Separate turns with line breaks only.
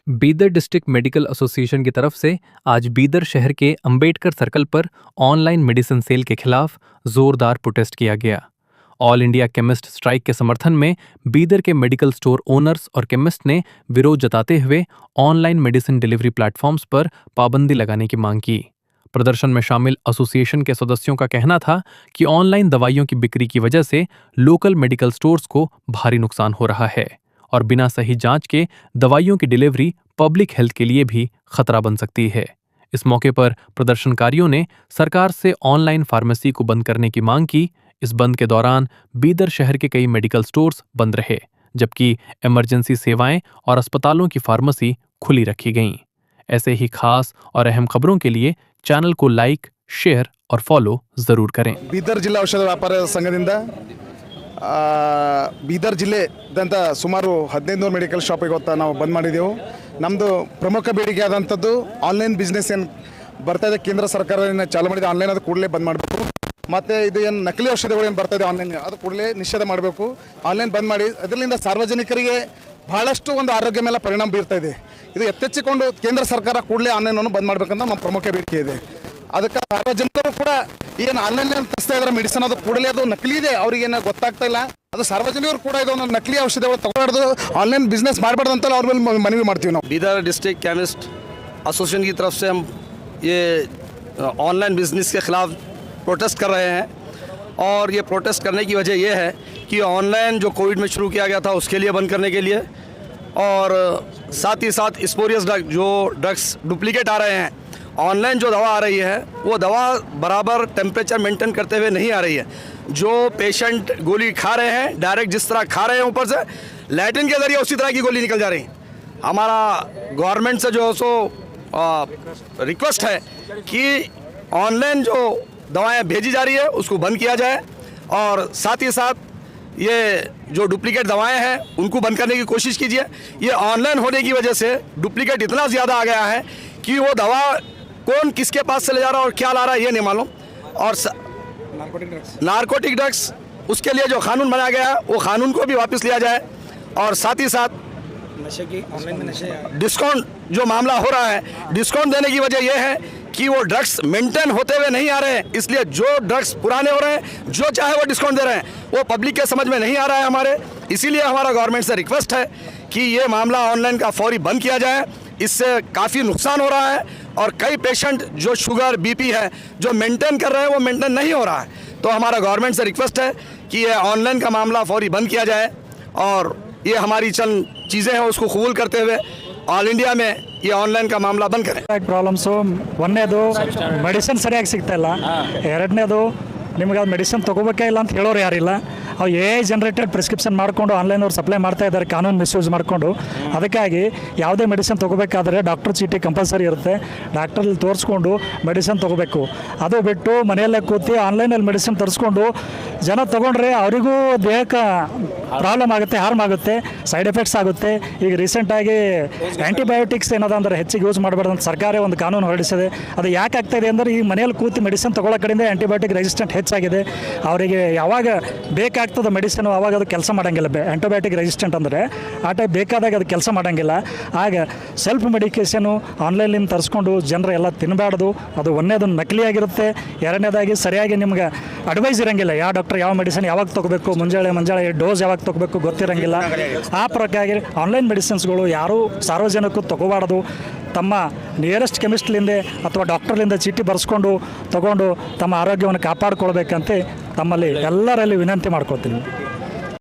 Bidar district medical association की तरफ से आज बीदर शहर के अंबेडकर सर्कल पर ऑनलाइन मेडिसिन सेल के खिलाफ जोरदार प्रोटेस्ट किया गया। ऑल इंडिया केमिस्ट स्ट्राइक के समर्थन में बीदर के मेडिकल स्टोर ओनर्स और केमिस्ट ने विरोध जताते हुए ऑनलाइन मेडिसिन डिलीवरी प्लेटफॉर्म्स पर पाबंदी लगाने की मांग की। प्रदर्शन में शामिल एसोसिएशन के सदस्यों का कहना था कि ऑनलाइन दवाइयों की बिक्री की वजह से लोकल मेडिकल स्टोर्स को भारी नुकसान हो रहा है और बिना सही जांच के दवाइयों की डिलीवरी पब्लिक हेल्थ के लिए भी खतरा बन सकती है। इस मौके पर प्रदर्शनकारियों ने सरकार से ऑनलाइन फार्मेसी को बंद करने की मांग की। इस बंद के दौरान बीदर शहर के कई मेडिकल स्टोर्स बंद रहे, जबकि इमरजेंसी सेवाएं और अस्पतालों की फार्मेसी खुली रखी गईं। ऐसे ही खास और अहम खबरों के लिए चैनल को लाइक, शेयर और फॉलो जरूर करें।
बीदर जिला औषध व्यापार संघದಿಂದ ಬೀದರ್ ಜಿಲ್ಲೆದಂಥ ಸುಮಾರು 1500 ಮೆಡಿಕಲ್ ಶಾಪ್ ಇವತ್ತು ನಾವು ಬಂದ್ ಮಾಡಿದೆವು। ನಮ್ಮದು ಪ್ರಮುಖ ಬೇಡಿಕೆ ಆದಂಥದ್ದು ಆನ್ಲೈನ್ ಬಿಸ್ನೆಸ್ ಏನು ಬರ್ತಾ ಇದೆ, ಕೇಂದ್ರ ಸರ್ಕಾರದಿಂದ ಚಾಲೂ ಮಾಡಿದ ಆನ್ಲೈನ್ ಅದು ಕೂಡಲೇ ಬಂದ್ ಮಾಡಬೇಕು। ಮತ್ತು ಇದು ಏನು ನಕಲಿ ಔಷಧಿಗಳು ಏನು ಬರ್ತಾ ಇದೆ ಆನ್ಲೈನ್ ಅದು ಕೂಡಲೇ ನಿಷೇಧ ಮಾಡಬೇಕು, ಆನ್ಲೈನ್ ಬಂದ್ ಮಾಡಿ। ಅದರಿಂದ ಸಾರ್ವಜನಿಕರಿಗೆ ಬಹಳಷ್ಟು ಒಂದು ಆರೋಗ್ಯ ಮೇಲೆ ಪರಿಣಾಮ ಬೀರ್ತಾ ಇದೆ। ಇದು ಎಚ್ಚೆತ್ತುಕೊಂಡು ಕೇಂದ್ರ ಸರ್ಕಾರ ಕೂಡಲೇ ಆನ್ಲೈನನ್ನು ಬಂದ್ ಮಾಡಬೇಕಂತ ನಮ್ಮ ಪ್ರಮುಖ ಬೇಡಿಕೆ ಇದೆ। ಅದಕ್ಕೆ ಸಾರ್ವಜನಿಕರು ಕೂಡ ಏನು ಆನ್ಲೈನ್ ತರಿಸ್ತಾ ಇದ್ದಾರೆ ಮೆಡಿಸಿನ್ ಅದು ಕೂಡಲೇ ಅದು ನಕಲಿ ಇದೆ, ಅವ್ರಿಗೇನು ಗೊತ್ತಾಗ್ತಾ ಇಲ್ಲ। ಅದು ಸಾರ್ವಜನಿಕರು ಕೂಡ ಇದೊಂದು ನಕಲಿ ಔಷಧಿಗಳು ತಗೊಳ್ಳೋದು ಆನ್लाइन बिजनेस ಮಾಡಬಾರ್ದು ಅಂತ ಅವ್ರ ಮೇಲೆ ಮನವಿ ಮಾಡ್ತೀವಿ ನಾವು।
बीदर डिस्ट्रिक्ट केमिस्ट एसोसिएशन की तरफ से हम ये ऑनलाइन बिजनेस के ख़िलाफ़ प्रोटेस्ट कर रहे हैं और ये प्रोटेस्ट करने की वजह ये है कि ऑनलाइन जो कोविड में शुरू किया गया था उसके लिए बंद करने के लिए, और साथ ही साथ स्पोरियस ड्रग जो ड्रग्स डुप्लीकेट आ रहे हैं, ऑनलाइन जो दवा आ रही है वो दवा बराबर टेम्परेचर मेंटेन करते हुए नहीं आ रही है। जो पेशेंट गोली खा रहे हैं डायरेक्ट जिस तरह खा रहे हैं ऊपर से लैट्रिन के ज़रिए उसी तरह की गोली निकल जा रही है। हमारा गवर्नमेंट से जो है सो रिक्वेस्ट है कि ऑनलाइन जो दवाएं भेजी जा रही है उसको बंद किया जाए, और साथ ही साथ ये जो डुप्लीकेट दवाएं हैं उनको बंद करने की कोशिश कीजिए। ये ऑनलाइन होने की वजह से डुप्लीकेट इतना ज़्यादा आ गया है कि वो दवा कौन किसके पास से ले जा रहा है और क्या ला रहा है ये नहीं मालूम। और नारकोटिक ड्रग्स उसके लिए जो कानून बनाया गया है वो कानून को भी वापस लिया जाए, और साथ ही साथ
नशे की ऑनलाइन में नशे
डिस्काउंट जो मामला हो रहा है, डिस्काउंट देने की वजह यह है कि वो ड्रग्स मेंटेन होते हुए नहीं आ रहे हैं, इसलिए जो ड्रग्स पुराने हो रहे हैं जो चाहे वो डिस्काउंट दे रहे हैं वो पब्लिक के समझ में नहीं आ रहा है हमारे। इसीलिए हमारा गवर्नमेंट से रिक्वेस्ट है कि ये मामला ऑनलाइन का फौरी बंद किया जाए। इससे काफ़ी नुकसान हो रहा है और कई पेशेंट जो शुगर बीपी है जो मेंटेन कर रहे हैं वो मेंटेन नहीं हो रहा है। तो हमारा गवर्नमेंट से रिक्वेस्ट है कि ये ऑनलाइन का मामला फौरी बंद किया जाए, और ये हमारी चंद चीज़ें हैं उसको कबूल करते हुए ऑल इंडिया में ये ऑनलाइन का मामला बंद करें।
ಪ್ರಾಬ್ಲಮ್ಸು ಒಂದನೇದು ಮೆಡಿಸಿನ್ ಸರಿಯಾಗಿ ಸಿಗ್ತಾ ಇಲ್ಲ, ಎರಡನೇದು ನಿಮಗೆ ಅದು ಮೆಡಿಸಿನ್ ತೊಗೋಬೇಕೇ ಇಲ್ಲ ಅಂತ ಹೇಳೋರು ಯಾರಿಲ್ಲ। ಅವು ಜನರೇಟೆಡ್ ಪ್ರಿಸ್ಕ್ರಿಪ್ಷನ್ ಮಾಡಿಕೊಂಡು ಆನ್ಲೈನ್ ಅವ್ರು ಸಪ್ಲೈ ಮಾಡ್ತಾ ಇದ್ದಾರೆ ಕಾನೂನು ಮಿಸ್ಯೂಸ್ ಮಾಡಿಕೊಂಡು। ಅದಕ್ಕಾಗಿ ಯಾವುದೇ ಮೆಡಿಸಿನ್ ತೊಗೋಬೇಕಾದ್ರೆ ಡಾಕ್ಟರ್ ಚೀಟಿ ಕಂಪಲ್ಸರಿ ಇರುತ್ತೆ, ಡಾಕ್ಟ್ರಲ್ಲಿ ತೋರಿಸ್ಕೊಂಡು ಮೆಡಿಸಿನ್ ತೊಗೋಬೇಕು। ಅದು ಬಿಟ್ಟು ಮನೆಯಲ್ಲೇ ಕೂತಿ ಆನ್ಲೈನಲ್ಲಿ ಮೆಡಿಸಿನ್ ತರಿಸ್ಕೊಂಡು ಜನ ತೊಗೊಂಡ್ರೆ ಅವರಿಗೂ ದೇಹಕ್ಕೆ ಪ್ರಾಬ್ಲಮ್ ಆಗುತ್ತೆ, ಹಾರ್ಮ್ ಆಗುತ್ತೆ, ಸೈಡ್ ಎಫೆಕ್ಟ್ಸ್ ಆಗುತ್ತೆ। ಈಗ ರೀಸೆಂಟಾಗಿ ಆ್ಯಂಟಿಬಯೋಟಿಕ್ಸ್ ಏನದ ಅಂದರೆ ಹೆಚ್ಚಿಗೆ ಯೂಸ್ ಮಾಡಬಾರ್ದು ಅಂತ ಸರ್ಕಾರ ಒಂದು ಕಾನೂನು ಹೊರಡಿಸಿದೆ। ಅದು ಯಾಕೆ ಆಗ್ತಾಯಿದೆ ಅಂದರೆ ಈ ಮನೆಯಲ್ಲಿ ಕೂತಿ ಮೆಡಿಸಿನ್ ತೊಗೊಳ್ಳೋ ಕಡೆಯಿಂದ ಆ್ಯಂಟಿಬಯೋಟಿಕ್ ರೆಸಿಸ್ಟೆಂಟ್ ಹೆಚ್ಚಾಗಿದೆ। ಅವರಿಗೆ ಯಾವಾಗ ಬೇಕಾಗ್ತದೆ ಮೆಡಿಸಿನ್ ಅವಾಗ ಅದು ಕೆಲಸ ಮಾಡೋಂಗಿಲ್ಲ। ಆ್ಯಂಟಿಬಯೋಟಿಕ್ ರೆಸಿಸ್ಟೆಂಟ್ ಅಂದರೆ ಆ ಟೈಪ್ ಬೇಕಾದಾಗ ಅದು ಕೆಲಸ ಮಾಡೋಂಗಿಲ್ಲ। ಆಗ ಸೆಲ್ಫ್ ಮೆಡಿಕೇಷನು ಆನ್ಲೈನಿಂದ ತರಿಸ್ಕೊಂಡು ಜನರು ಎಲ್ಲ ತಿನ್ನಬಾರ್ದು, ಅದು ಒಂದನೇದು ನಕಲಿಯಾಗಿರುತ್ತೆ, ಎರಡನೇದಾಗಿ ಸರಿಯಾಗಿ ನಿಮ್ಗೆ ಅಡ್ವೈಸ್ ಇರೋಂಗಿಲ್ಲ, ಯಾವ ಡಾಕ್ಟರ್ ಯಾವ ಮೆಡಿಸಿನ್ ಯಾವಾಗ ತೊಗೋಬೇಕು, ಮುಂಜಾನೆ ಡೋಸ್ ಯಾವಾಗ ತೊಗೋಬೇಕು ಗೊತ್ತಿರೋಂಗಿಲ್ಲ। ಆ ಪ್ರಕಾರ ಆನ್ಲೈನ್ ಮೆಡಿಸಿನ್ಸ್ಗಳು ಯಾರೂ ಸಾರ್ವಜನಿಕರು ತೊಗೋಬಾರ್ದು, ತಮ್ಮ ನಿಯರೆಸ್ಟ್ ಕೆಮಿಸ್ಟ್ಲಿಂದ ಅಥವಾ ಡಾಕ್ಟರ್ಲಿಂದ ಚೀಟಿ ಬರೆಸ್ಕೊಂಡು ತೊಗೊಂಡು ತಮ್ಮ ಆರೋಗ್ಯವನ್ನು ಕಾಪಾಡ್ಕೊಳ್ಬೇಕಂತ ತಮ್ಮಲ್ಲಿ ಎಲ್ಲರಲ್ಲಿ ವಿನಂತಿ ಮಾಡ್ಕೊಳ್ತೀನಿ।